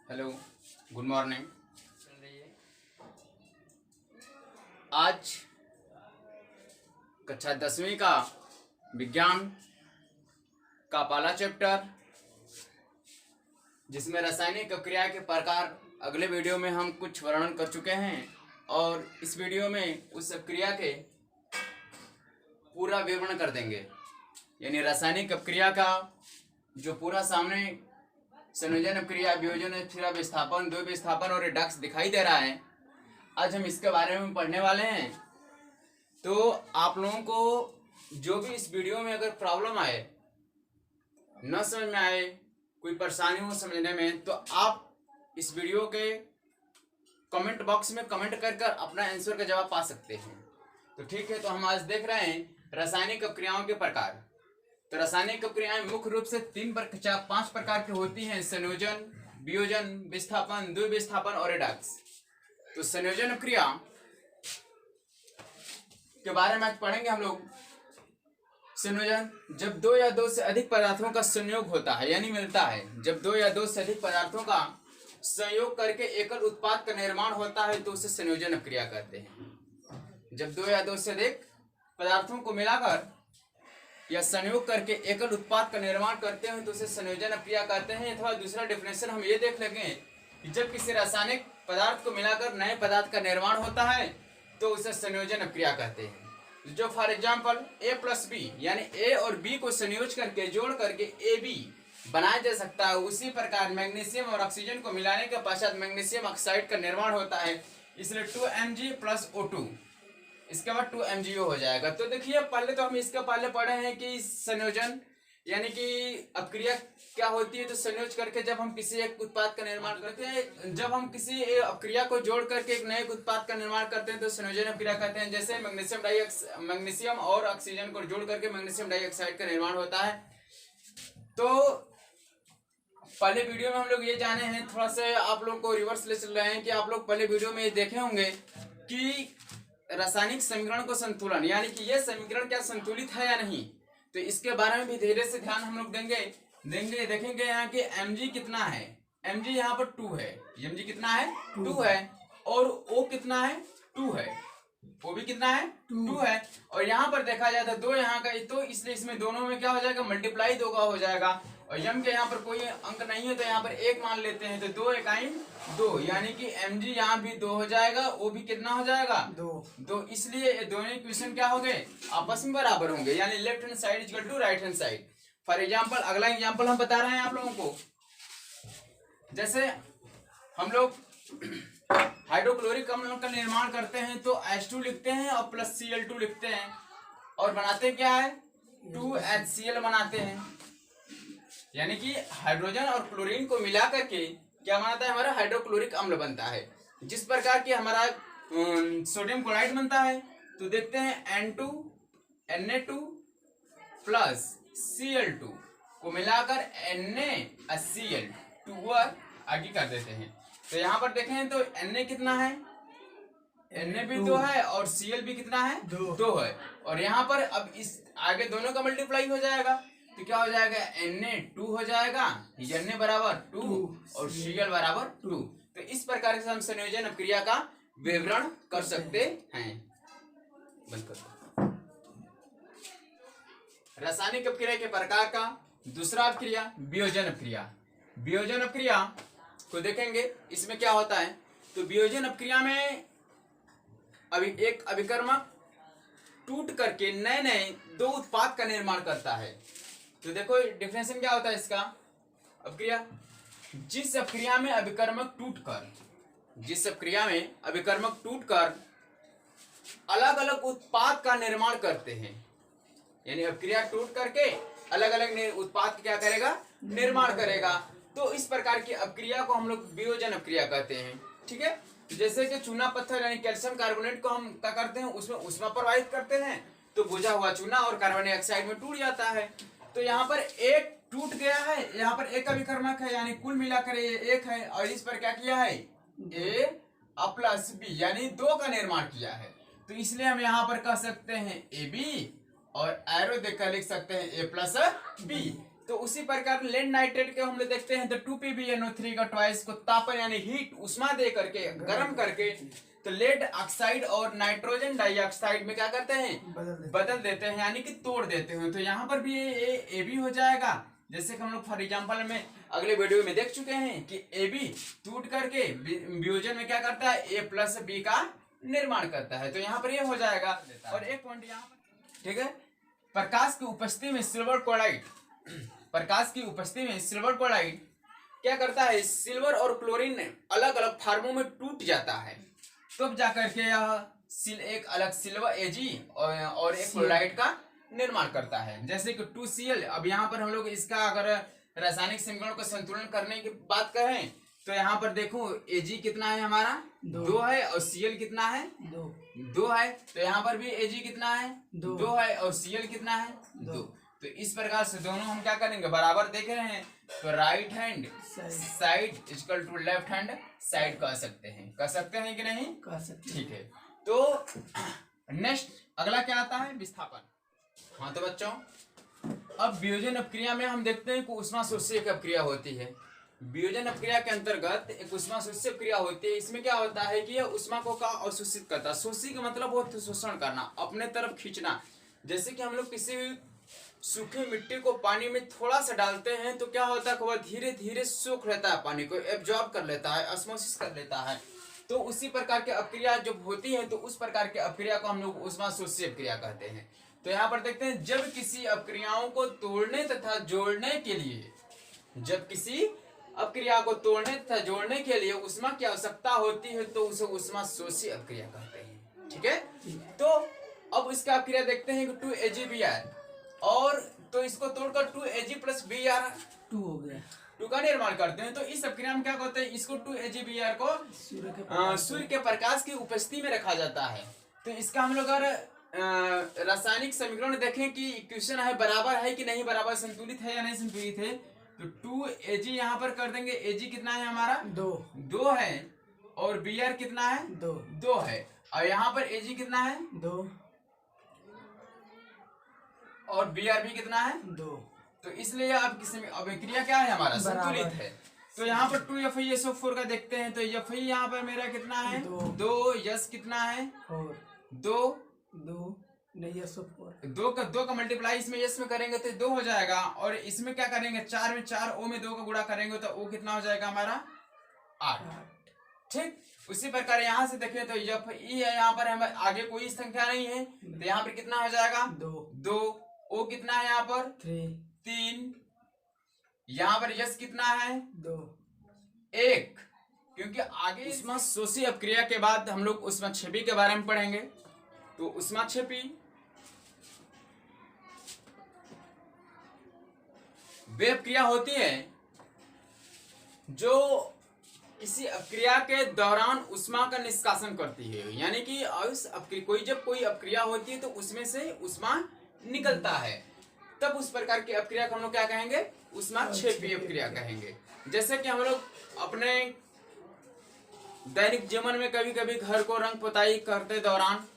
Hello, good morning. आज कक्षा 10वीं का विज्ञान का पहला चैप्टर, जिसमें रासायनिक अभिक्रिया के प्रकार अगले वीडियो में हम कुछ वर्णन कर चुके हैं और इस वीडियो में उस अभिक्रिया के पूरा विवरण कर देंगे। यानी रासायनिक अभिक्रिया का जो पूरा सामने संयोजन अभिक्रिया, वियोजन अभिक्रिया, विस्थापन, द्वि विस्थापन और रिडक्स दिखाई दे रहा है, आज हम इसके बारे में पढ़ने वाले हैं। तो आप लोगों को जो भी इस वीडियो में अगर प्रॉब्लम आए, न समझ में आए, कोई परेशानी हो समझने में, तो आप इस वीडियो के कमेंट बॉक्स में कमेंट कर कर अपना आंसर का जवाब पा सकते हैं। तो ठीक है, तो हम आज देख रहे हैं रासायनिक अभिक्रियाओं के प्रकार। तो रासायनिक अभिक्रियाएं मुख्य रूप से 5 प्रकार की होती हैं: संयोजन, वियोजन, विस्थापन, द्वि विस्थापन और रिडक्स। तो संयोजन अभिक्रिया के बारे में आज पढ़ेंगे हम लोग। संयोजन, जब 2 या 2 से अधिक पदार्थों का संयोग होता है, यानी मिलता है। जब 2 या 2 से अधिक पदार्थों का संयोग करके एकल उत्पाद का निर्माण होता है तो उसे संयोजन अभिक्रिया कहते हैं। जब 2 या 2 से अधिक पदार्थों को मिलाकर या संयोग करके एकल उत्पाद का निर्माण करते हैं तो उसे संयोजन अभिक्रिया कहते हैं। अथवा दूसरा डेफिनेशन हम ये देख लेंगे कि जब किसी रासायनिक पदार्थ को मिलाकर नए पदार्थ का निर्माण होता है तो उसे संयोजन अभिक्रिया कहते हैं। जो फॉर एग्जाम्पल A+B यानी A और B को संयोज करके जोड़ करके AB बनाया जा सकता है, उसी प्रकार मैग्नीशियम और ऑक्सीजन को मिलाने के पश्चात मैग्नीशियम ऑक्साइड का निर्माण होता है। इसलिए 2Mg + O2, इसके बाद 2MgO हो जाएगा। तो देखिए, पहले तो हम इसका पहले पढ़े हैं कि संयोजन यानी कि अभिक्रिया क्या होती है। तो संयोज करके जब हम किसी एक उत्पाद का निर्माण करते हैं, जब हम किसी अभिक्रिया को जोड़ करके एक नए उत्पाद का निर्माण करते हैं तो संयोजन अभिक्रिया कहते हैं। जैसे मैग्नीशियम और ऑक्सीजन को जोड़ करके मैग्नीशियम डाइऑक्साइड का निर्माण होता है। तो पहले वीडियो में हम लोग ये जाने हैं, थोड़ा सा आप लोग को रिवर्स ले चल रहे हैं कि आप लोग पहले वीडियो में ये देखे होंगे कि रासायनिक समीकरण को संतुलन, यानी कि ये समीकरण क्या संतुलित है या नहीं, तो इसके बारे में भी धीरे से ध्यान हम लोग देंगे। देखेंगे यहाँ के Mg कितना है। Mg यहाँ पर 2 है। Mg कितना है? 2 है। और O कितना है? 2 है। O भी कितना है? 2 है। और यहाँ पर देखा जाए तो 2 यहाँ का, तो इसलिए इसमें दोनों में क्या हो जाएगा? मल्टीप्लाई 2 का हो जाएगा। और यम के यहाँ पर कोई अंक नहीं है तो यहाँ पर 1 मान लेते हैं, तो 2 एकाइन 2, यानी कि Mg यहाँ भी 2 हो जाएगा, O भी कितना हो जाएगा? 2। इसलिए दोनों इक्वेशन क्या हो गए? आपस में बराबर होंगे, यानी left hand side equal to right hand side. For example, अगला एग्जाम्पल हम बता रहे हैं आप लोगों को। जैसे हम लोग हाइड्रोक्लोरिक अम्ल का निर्माण करते हैं तो H2 लिखते हैं और +Cl2 लिखते हैं और बनाते क्या है? 2HCl बनाते हैं। यानी कि हाइड्रोजन और क्लोरीन को मिला करके क्या बनाता है? हमारा हाइड्रोक्लोरिक अम्ल बनता है। जिस प्रकार की हमारा सोडियम क्लोराइड बनता है, तो देखते हैं N2 Na2 + Cl2 को मिलाकर NaCl2 आगे कर देते हैं। तो यहाँ पर देखें तो Na कितना है? Na भी 2 है और Cl भी कितना है? 2 है। और यहाँ पर अब इस आगे दोनों का मल्टीप्लाई हो जाएगा तो क्या हो जाएगा? Na 2 हो जाएगा, Na बराबर 2 और Cl बराबर 2। तो इस प्रकार से हम संयोजन अभिक्रिया का विवरण कर सकते हैं। बंद कर दो। रासायनिक अभिक्रिया के प्रकार का दूसरा अभिक्रिया वियोजन अभिक्रिया। वियोजन अभिक्रिया को देखेंगे, इसमें क्या होता है? तो वियोजन अभिक्रिया में एक अभिकर्मक टूट करके नए नए 2 उत्पाद का निर्माण करता है। तो देखो डिफरेंशिएशन क्या होता है इसका? अभिक्रिया, जिस अभिक्रिया में अभिकर्मक टूटकर अलग अलग उत्पाद का निर्माण करते हैं, यानी अभिक्रिया टूट करके अलग अलग उत्पाद क्या करेगा? निर्माण करेगा। तो इस प्रकार की अभिक्रिया को हम लोग वियोजन अभिक्रिया कहते हैं। ठीक है, जैसे कि चूना पत्थर यानी कैल्शियम कार्बोनेट को हम क्या करते हैं? उसमें ऊष्मा प्रवाहित करते हैं तो बुझा हुआ चूना और कार्बन डाइऑक्साइड में टूट जाता है। तो यहाँ पर एक टूट गया है, यहाँ पर एक अभिकर्मक है, यानी कुल मिलाकर ये 1 है। और इस पर क्या किया है? A + B यानी 2 का निर्माण किया है। तो इसलिए हम यहाँ पर कह सकते हैं AB और एरो देकर लिख सकते हैं A + B। तो उसी प्रकार लेड नाइट्रेट के हम लोग देखते हैं तो 2PbNO3 का ट्वाइस को तापन यानी हीट उष्मा दे करके गर्म करके तो लेड ऑक्साइड और नाइट्रोजन डाइऑक्साइड में क्या करते हैं, बदल देते हैं यानी कि तोड़ देते हैं। तो यहाँ पर भी ये भी हो जाएगा, जैसे कि हम लोग फॉर एग्जाम्पल में अगले वीडियो में देख चुके हैं कि AB टूट करके वियोजन में क्या करता है, A+B का निर्माण करता है। तो यहाँ पर ये हो जाएगा। और एक पॉइंट यहाँ पर, ठीक है, प्रकाश की उपस्थिति में सिल्वर क्लोराइड, प्रकाश की उपस्थिति में सिल्वर क्लोराइड क्या करता है, सिल्वर और क्लोरीन अलग अलग फार्मों में टूट जाता है, तब जाकर के यह एक अलग सिल्वर Ag और एक क्लोराइड का निर्माण करता है। जैसे कि 2Cl। अब यहाँ पर हम लोग इसका अगर रासायनिक समीकरण को संतुलन करने की बात करें तो यहाँ पर देखो Ag कितना है हमारा, 2 है, और Cl कितना है, 2 है। तो यहाँ पर भी Ag कितना है, 2 है, और Cl कितना है, 2। तो इस प्रकार से दोनों हम क्या करेंगे, बराबर देख रहे हैं, तो right hand side equal to left hand side कह सकते हैं, कह सकते हैं कि नहीं, कह सकते, ठीक है। तो नेक्स्ट अगला क्या आता है, विस्थापन। हाँ तो बच्चों अब वियोजन अपक्रिया में हम देखते हैं कि उष्मा शोषी अपक्रिया होती है। वियोजन अपक्रिया के अंतर्गत एक उष्मा शोषी अपक्रिया होती है। इसमें क्या होता है कि यह उष्मा को का अवशोषित करता है। शोषी का मतलब होता है शोषण करना, अपने तरफ खींचना। जैसे कि हम लोग किसी भी सूखी मिट्टी को पानी में थोड़ा सा डालते हैं तो क्या होता है कि वह धीरे धीरे सोख लेता है, पानी को एब्जॉर्ब कर लेता है, ऑस्मोसिस कर लेता है। तो उसी प्रकार की अपक्रिया जब होती है तो उस प्रकार की अपक्रिया को हम लोग उष्मा शोषी अपक्रिया कहते हैं। तो यहाँ पर देखते हैं, जब किसी अपक्रियाओं को तोड़ने तथा जोड़ने के लिए, जब किसी अपक्रिया को तोड़ने तथा जोड़ने के लिए उष्मा की आवश्यकता होती है तो उसे उष्मा शोषी अपक्रिया कहते हैं, ठीक है। तो अब इसका अपक्रिया देखते हैं कि 2AgBr, और तो इसको तोड़कर 2Ag+Br 2 हो गया, 2 का निर्माण करते हैं। तो इस अपक्रिया में क्या करते हैं, इसको 2AgBr को सूर्य के प्रकाश की उपस्थिति में रखा जाता है। तो इसका हम लोग अगर रासायनिक समीकरण देखें कि इक्वेशन है बराबर है कि नहीं, बराबर संतुलित है या नहीं संतुलित है, तो 2Ag यहाँ पर कर देंगे। Ag कितना है हमारा, 2 है, और Br कितना है, 2 है, और यहाँ पर Ag कितना है, 2, और Br भी कितना है, 2। तो इसलिए अब अभिक्रिया क्या है हमारा, संतुलित है। तो यहाँ पर 2FeSO4 का देखते हैं, तो Fe यहाँ पर मेरा कितना है, 2, यस कितना है, 2 2 का मल्टीप्लाई इसमें यस में करेंगे तो 2 हो जाएगा, और इसमें क्या करेंगे, 4 में 4, O में 2 का गुणा करेंगे तो O कितना हो जाएगा हमारा, 8, ठीक। उसी प्रकार यहाँ से देखें तो Fe है, यहाँ पर हमें आगे कोई संख्या नहीं है, तो यहाँ पर कितना हो जाएगा, 2, O कितना है यहाँ पर, 3, यहाँ पर यस कितना है, 2, 1, क्योंकि आगे उष्मा शोषी अपक्रिया के बाद हम लोग उष्माक्षेपी के बारे में पढ़ेंगे। तो उष्माक्षेपी वे अपक्रिया होती है जो किसी अपक्रिया के दौरान उष्मा का निष्कासन करती है, यानी कि जब कोई अपक्रिया होती है तो उसमें से उष्मा निकलता है, तब उस प्रकार की अपक्रिया को हम लोग क्या कहेंगे, उष्माक्षेपी अपक्रिया कहेंगे। जैसे कि हम लोग अपने दैनिक जीवन में कभी कभी घर को रंग पुताई करते दौरान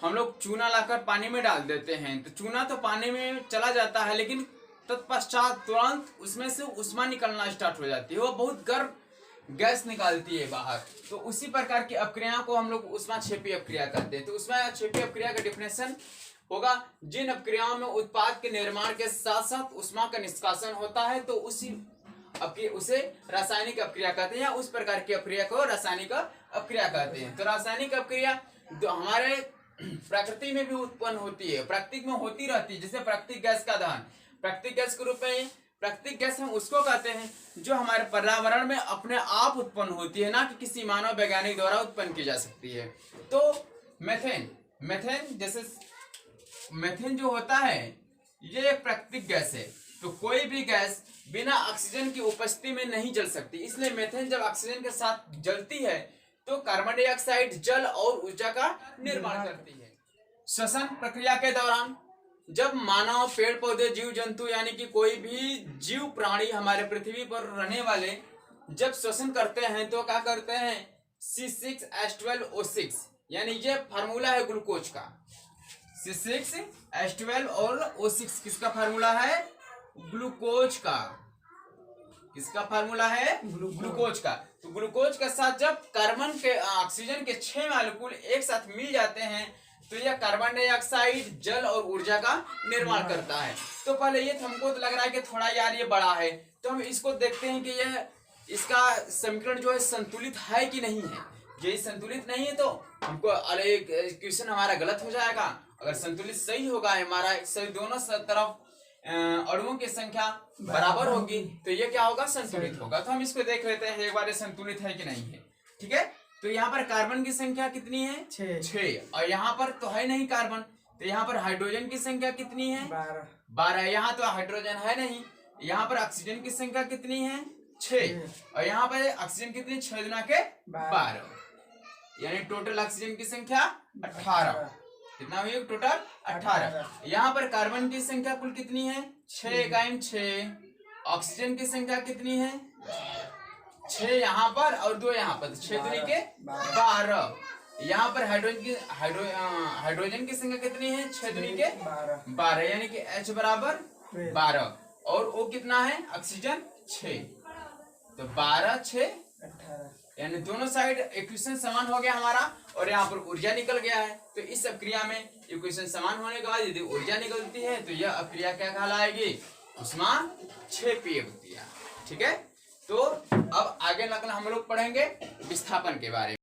हम लोग चूना लाकर पानी में डाल देते हैं, तो चूना तो पानी में चला जाता है, लेकिन तत्पश्चात तुरंत उसमें से उष्मा निकलना स्टार्ट हो जाती है, वो बहुत गर्म गैस निकालती है बाहर। तो उसी प्रकार की अपक्रिया को हम लोग उष्माक्षेपी अपक्रिया कहते हैं। तो उष्माक्षेपी अपक्रिया का डिफिनेशन होगा, जिन अपक्रियाओं में उत्पाद के निर्माण के साथ साथ उष्मा का निष्कासन होता है तो उसे रासायनिक अपक्रिया कहते हैं, या उस प्रकार की अपक्रिया को रासायनिक अपक्रिया कहते हैं। तो रासायनिक अपक्रिया हमारे प्रकृति में भी उत्पन्न होती है, प्राकृतिक में होती रहती है। जैसे प्राकृतिक गैस का दहन, प्राकृतिक गैस के रूप में, प्राकृतिक गैस हम उसको कहते हैं जो हमारे पर्यावरण में अपने आप उत्पन्न होती है, ना कि किसी मानव वैज्ञानिक द्वारा उत्पन्न की जा सकती है। तो मेथेन जैसे मेथेन जो होता है ये एक प्राकृतिक गैस है। तो कोई भी गैस बिना ऑक्सीजन की उपस्थिति में नहीं जल सकती, इसलिए मेथेन जब ऑक्सीजन के साथ जलती है तो कार्बन डाइऑक्साइड जल और ऊर्जा का निर्माण करती है। श्वसन प्रक्रिया के दौरान जब मानव, पेड़ पौधे, जीव जंतु यानी कि कोई भी जीव प्राणी हमारे पृथ्वी पर रहने वाले जब श्वसन करते हैं तो क्या करते हैं, C6H12O6, यानी ये फार्मूला है ग्लूकोज का। C6H12 और O6 किसका फार्मूला है, ग्लूकोज का, किसका फार्मूला है? ग्लूकोज का। तो ग्लूकोज के साथ जब कार्बन के ऑक्सीजन के 6 मॉलिक्यूल एक साथ मिल जाते हैं तो यह कार्बन डाइऑक्साइड, जल और ऊर्जा का निर्माण करता है। तो पहले ये हमको तो लग रहा है कि थोड़ा यार ये बड़ा है, तो हम इसको देखते हैं कि यह इसका समीकरण जो है संतुलित है कि नहीं है। यदि संतुलित नहीं है तो हमको अरे क्वेश्चन हमारा गलत हो जाएगा। अगर संतुलित सही होगा, हमारा सही दोनों तरफ अणुओं की संख्या बराबर होगी तो ये क्या होगा? संतुलित होगा। तो हम इसको देख लेते हैं एक बार ये संतुलित है कि नहीं है। ठीक है, तो यहाँ पर कार्बन की संख्या कितनी है? 6। और यहाँ पर तो है नहीं कार्बन, तो यहाँ पर हाइड्रोजन की संख्या कितनी है? 12। यहाँ तो हाइड्रोजन है नहीं। यहाँ पर ऑक्सीजन की संख्या कितनी है? 6। और यहाँ पर ऑक्सीजन कितनी? 6 गुना के 12, यानी टोटल ऑक्सीजन की संख्या 18। कितना हुई टोटल? 18। यहाँ पर कार्बन की संख्या कुल कितनी है? 6 × 6। ऑक्सीजन की संख्या कितनी है? 6 यहाँ पर और 2 यहाँ पर, 6 दूनी के 12। यहाँ पर हाइड्रोजन की संख्या कितनी है? 6 दूनी के 12, यानी कि H बराबर 12। और O कितना है? ऑक्सीजन 6। तो 12, 6, 18, यानी दोनों साइड इक्वेशन समान हो गया हमारा, और यहाँ पर ऊर्जा निकल गया है। तो इस अभिक्रिया में इक्वेशन समान होने के बाद यदि ऊर्जा निकलती है तो यह अभिक्रिया क्या कहलाएगी? ऊष्माक्षेपीय अभिक्रिया। ठीक है, तो अब आगे हम लोग पढ़ेंगे विस्थापन के बारे में।